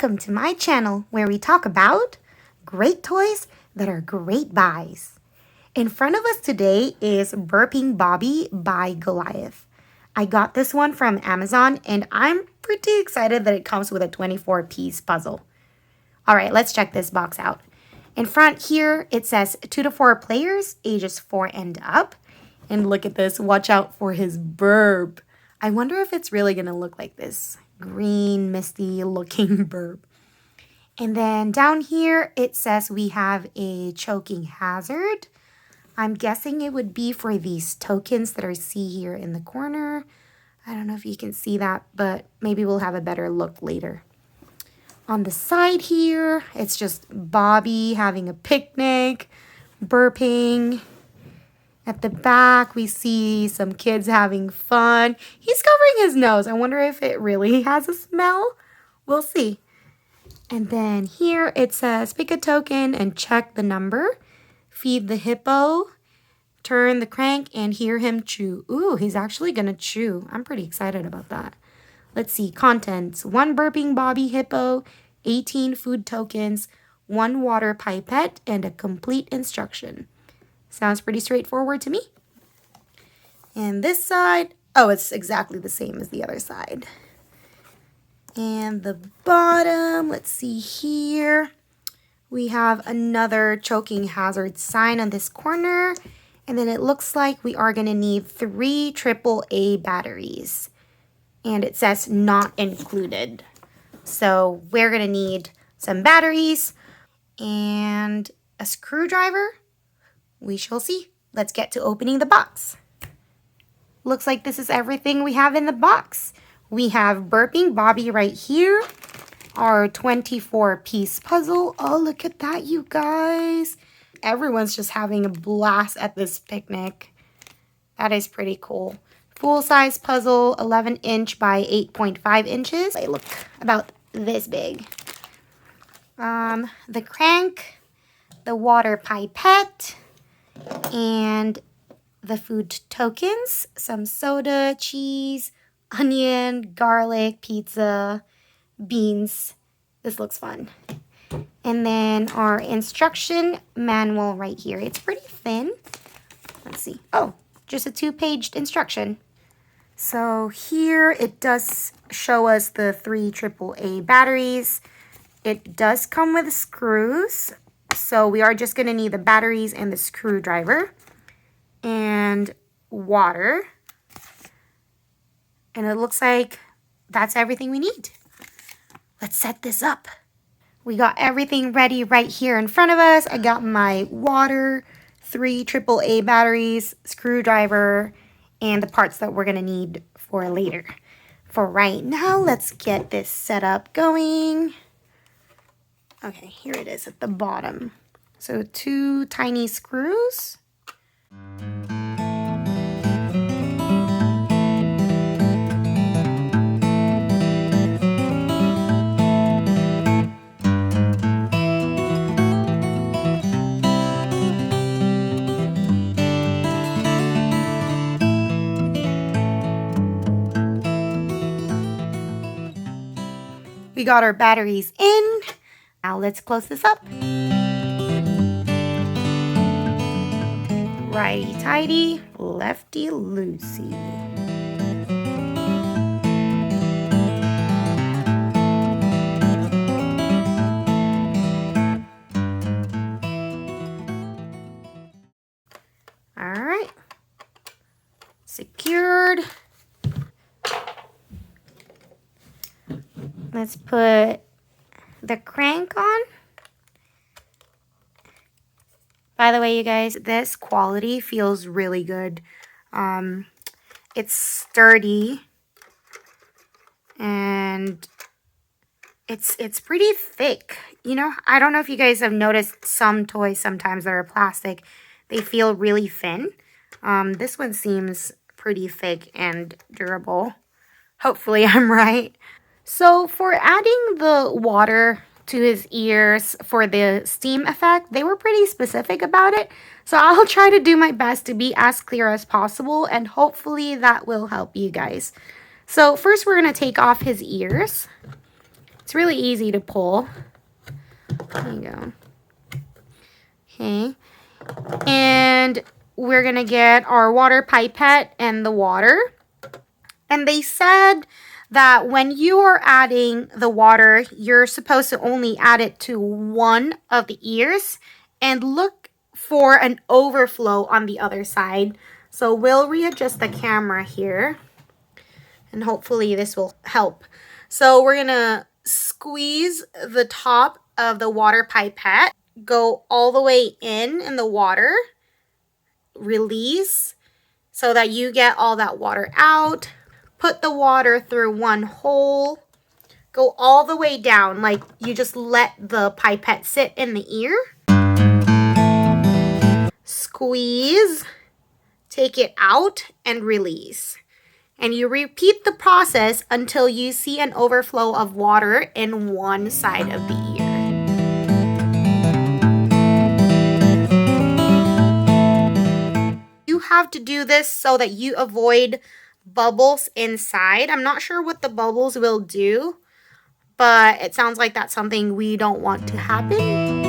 Welcome to my channel where we talk about great toys that are great buys. In front of us today is Burping Bobby by Goliath. I got this one from Amazon and I'm pretty excited that it comes with a 24-piece puzzle. Alright, let's check this box out. In front here it says 2 to 4 players, ages 4 and up. And look at this, watch out for his burp. I wonder if it's really going to look like this. Green, misty looking burp. And then down here it says we have a choking hazard. I'm guessing it would be for these tokens that I see here in the corner. I don't know if you can see that, but maybe we'll have a better look later. On the side here, it's just Bobby having a picnic, burping. At the back, we see some kids having fun. He's covering his nose. I wonder if it really has a smell. We'll see. And then here it says, pick a token and check the number. Feed the hippo. Turn the crank and hear him chew. Ooh, he's actually going to chew. I'm pretty excited about that. Let's see. Contents. 1 Burping Bobby hippo, 18 food tokens, 1 water pipette, and a complete instruction. Sounds pretty straightforward to me. And this side, oh, it's exactly the same as the other side. And the bottom, let's see here. We have another choking hazard sign on this corner. And then it looks like we are going to need 3 AAA batteries. And it says not included. So we're going to need some batteries and a screwdriver. We shall see. Let's get to opening the box. Looks like this is everything we have in the box. We have Burping Bobby right here. Our 24-piece puzzle. Oh, look at that, you guys. Everyone's just having a blast at this picnic. That is pretty cool. Full-size puzzle, 11-inch by 8.5 inches. They look about this big. The crank, the water pipette, and the food tokens, some soda, cheese, onion, garlic, pizza, beans. This looks fun. And then our instruction manual right here. It's pretty thin. Let's see. Oh, just a 2-page instruction. So here it does show us the 3 AAA batteries. It does come with screws. So we are just going to need the batteries and the screwdriver and water. And it looks like that's everything we need. Let's set this up. We got everything ready right here in front of us. I got my water, 3 AAA batteries, screwdriver, and the parts that we're going to need for later. For right now, let's get this set up going. Okay, here it is at the bottom. So 2 tiny screws. We got our batteries in. Now let's close this up. Righty tighty, lefty loosey. All right, secured. Let's put the crank on. By the way, you guys, this quality feels really good. It's sturdy and it's pretty thick. You know, I don't know if you guys have noticed some toys sometimes that are plastic. They feel really thin. This one seems pretty thick and durable. Hopefully I'm right. So for adding the water to his ears for the steam effect, they were pretty specific about it. So I'll try to do my best to be as clear as possible, and hopefully that will help you guys. So first we're going to take off his ears. It's really easy to pull. There you go. Okay. And we're going to get our water pipette and the water. And they said that when you are adding the water, you're supposed to only add it to one of the ears and look for an overflow on the other side. So we'll readjust the camera here and hopefully this will help. So we're gonna squeeze the top of the water pipette, go all the way in the water, release so that you get all that water out. Put the water through one hole, go all the way down, like you just let the pipette sit in the ear. Squeeze, take it out and release. And you repeat the process until you see an overflow of water in one side of the ear. You have to do this so that you avoid bubbles inside. I'm not sure what the bubbles will do, but it sounds like that's something we don't want to happen.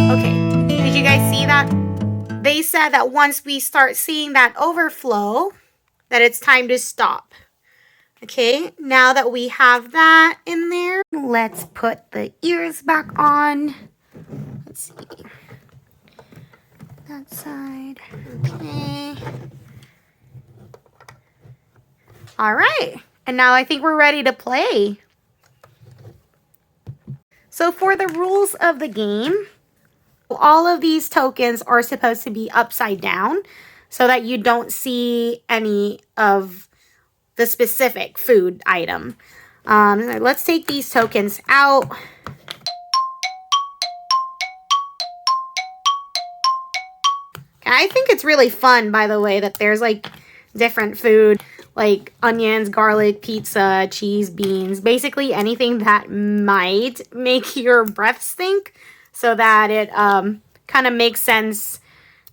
Okay, did you guys see that? They said that once we start seeing that overflow, that it's time to stop. Okay, now that we have that in there, let's put the ears back on. Let's see. That side. Okay. All right. And now I think we're ready to play. So for the rules of the game, all of these tokens are supposed to be upside down so that you don't see any of the specific food item. Let's take these tokens out. I think it's really fun, by the way, that there's like different food, like onions, garlic, pizza, cheese, beans, basically anything that might make your breath stink, so that it kind of makes sense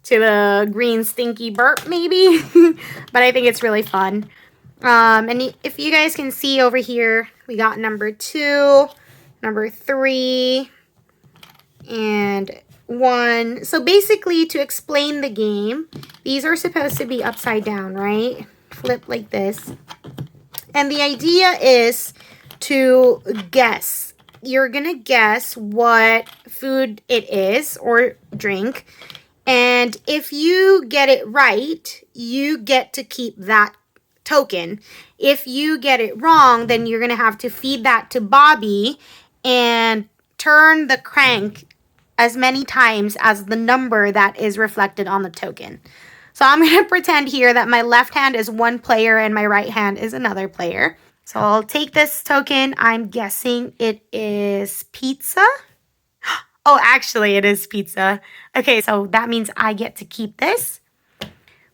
to the green stinky burp maybe. But I think it's really fun. And if you guys can see over here, we got number 2, number 3, and 1. So basically, to explain the game, these are supposed to be upside down, right? Flip like this. And the idea is to guess. You're going to guess what food it is or drink. And if you get it right, you get to keep that token. If you get it wrong, then you're going to have to feed that to Bobby and turn the crank as many times as the number that is reflected on the token. So I'm going to pretend here that my left hand is one player and my right hand is another player. So I'll take this token. I'm guessing it is pizza. Oh, actually it is pizza. Okay, so that means I get to keep this.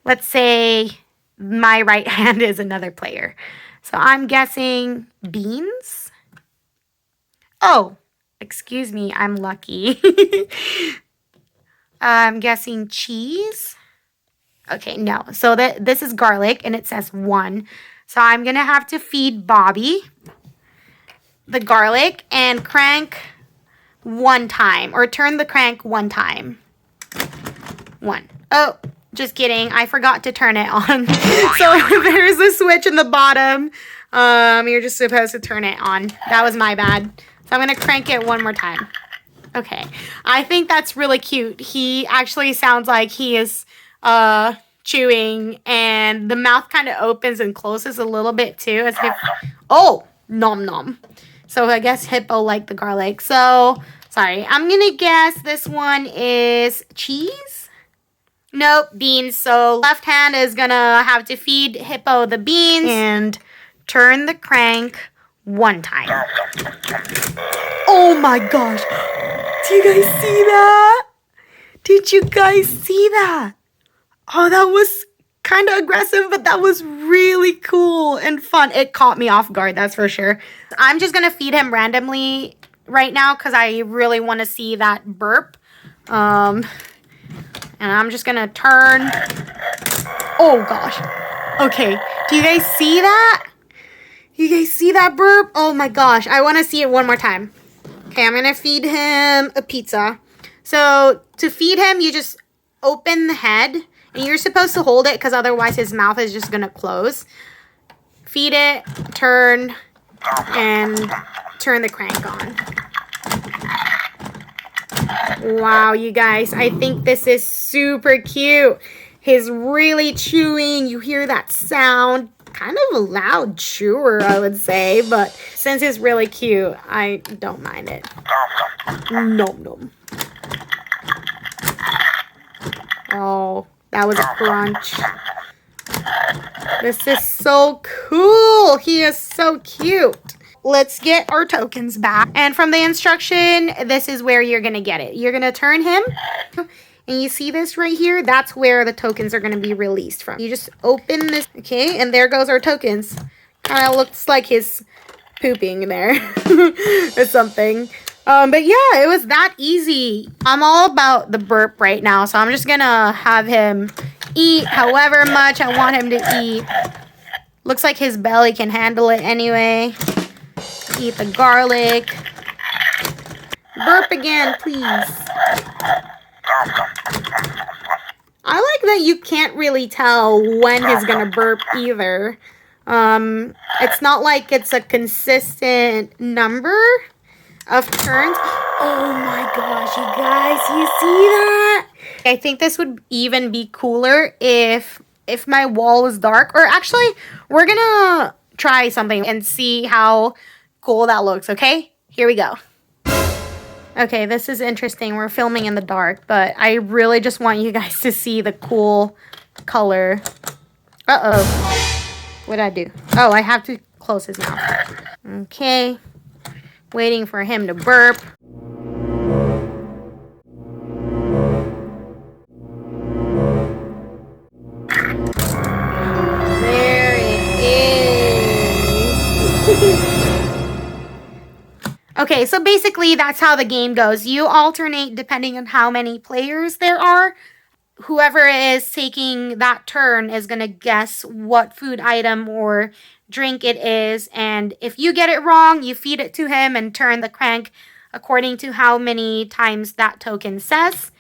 Let's say my right hand is another player. So I'm guessing beans. Oh, excuse me, I'm lucky. I'm guessing cheese. Okay, no. So this is garlic and it says 1. So I'm going to have to feed Bobby the garlic and crank 1 time, or turn the crank 1 time. 1. Oh, just kidding. I forgot to turn it on. So there's a switch in the bottom. You're just supposed to turn it on. That was my bad. So I'm going to crank it 1 more time. Okay. I think that's really cute. He actually sounds like he is chewing, and the mouth kind of opens and closes a little bit too, as if, oh, nom nom. So I guess Hippo liked the garlic. So, sorry. I'm going to guess this one is cheese. Nope, beans. So left hand is going to have to feed Hippo the beans and turn the crank 1 time. Oh my gosh. Do you guys see that? Did you guys see that? Oh, that was kind of aggressive, but that was really cool and fun. It caught me off guard, that's for sure. I'm just going to feed him randomly right now because I really want to see that burp. And I'm just going to turn. Oh, gosh. Okay, do you guys see that? You guys see that burp? Oh my gosh, I want to see it one more time. Okay, I'm going to feed him a pizza. So, to feed him, you just open the head. And you're supposed to hold it because otherwise his mouth is just going to close. Feed it, turn, and turn the crank on. Wow, you guys, I think this is super cute. He's really chewing. You hear that sound. Kind of a loud chewer, I would say, but since it's really cute, I don't mind it. Nom nom. Oh, that was a crunch. This is so cool. He is so cute. Let's get our tokens back. And from the instruction, this is where you're going to get it. You're going to turn him. And you see this right here? That's where the tokens are going to be released from. You just open this. Okay, and there goes our tokens. Kind of looks like he's pooping there or something. But yeah, it was that easy. I'm all about the burp right now. So I'm just going to have him eat however much I want him to eat. Looks like his belly can handle it anyway. Eat the garlic. Burp again, please. I like that you can't really tell when he's gonna burp either. It's not like it's a consistent number of turns. Oh my gosh, you guys, you see that? I think this would even be cooler if my wall was dark. Or actually, we're gonna try something and see how cool that looks, okay? Here we go. Okay, this is interesting. We're filming in the dark, but I really just want you guys to see the cool color. Uh-oh. What'd I do? Oh, I have to close his mouth. Okay. Waiting for him to burp. There it is. Okay, so basically that's how the game goes. You alternate depending on how many players there are. Whoever is taking that turn is going to guess what food item or drink it is. And if you get it wrong, you feed it to him and turn the crank according to how many times that token says.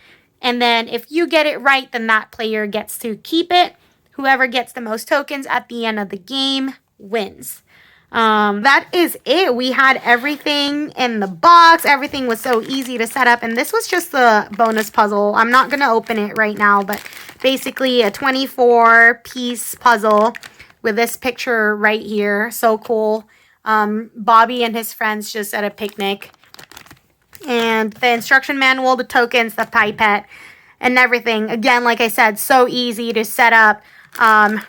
And then if you get it right, then that player gets to keep it. Whoever gets the most tokens at the end of the game wins. That is it. We had everything in the box. Everything was so easy to set up. And this was just the bonus puzzle. I'm not going to open it right now, but basically a 24-piece puzzle with this picture right here. So cool. Bobby and his friends just at a picnic. And the instruction manual, the tokens, the pipette, and everything. Again, like I said, so easy to set up.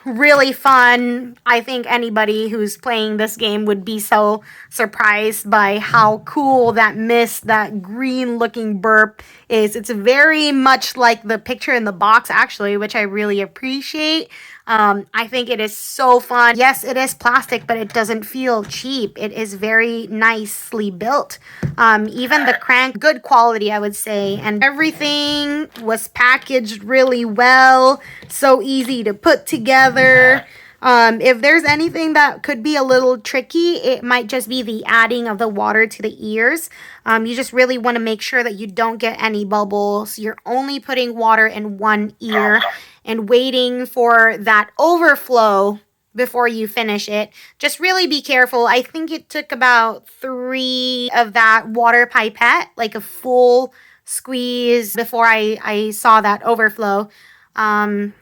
Really fun. I think anybody who's playing this game would be so surprised by how cool that mist, that green looking burp is. It's very much like the picture in the box actually, which I really appreciate. I think it is so fun. Yes, it is plastic, but it doesn't feel cheap. It is very nicely built. Even the crank, good quality, I would say. And everything was packaged really well. So easy to put together. If there's anything that could be a little tricky, it might just be the adding of the water to the ears. You just really want to make sure that you don't get any bubbles. You're only putting water in one ear and waiting for that overflow before you finish it. Just really be careful. I think it took about 3 of that water pipette, like a full squeeze before I saw that overflow. So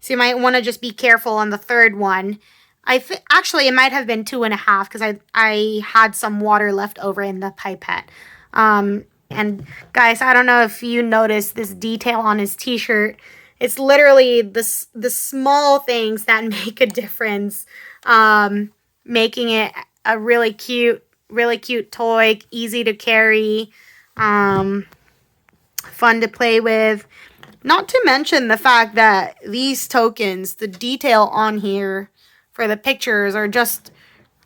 you might want to just be careful on the third one. Actually, it might have been 2.5 because I had some water left over in the pipette. And guys, I don't know if you noticed this detail on his t-shirt. It's literally the small things that make a difference, making it a really cute toy, easy to carry, fun to play with. Not to mention the fact that these tokens, the detail on here for the pictures are just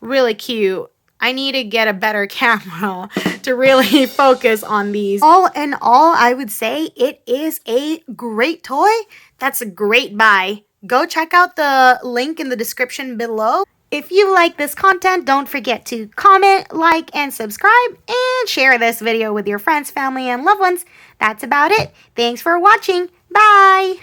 really cute. I need to get a better camera to really focus on these. All in all, I would say it is a great toy. That's a great buy. Go check out the link in the description below. If you like this content, don't forget to comment, like, and subscribe, and share this video with your friends, family, and loved ones. That's about it. Thanks for watching. Bye!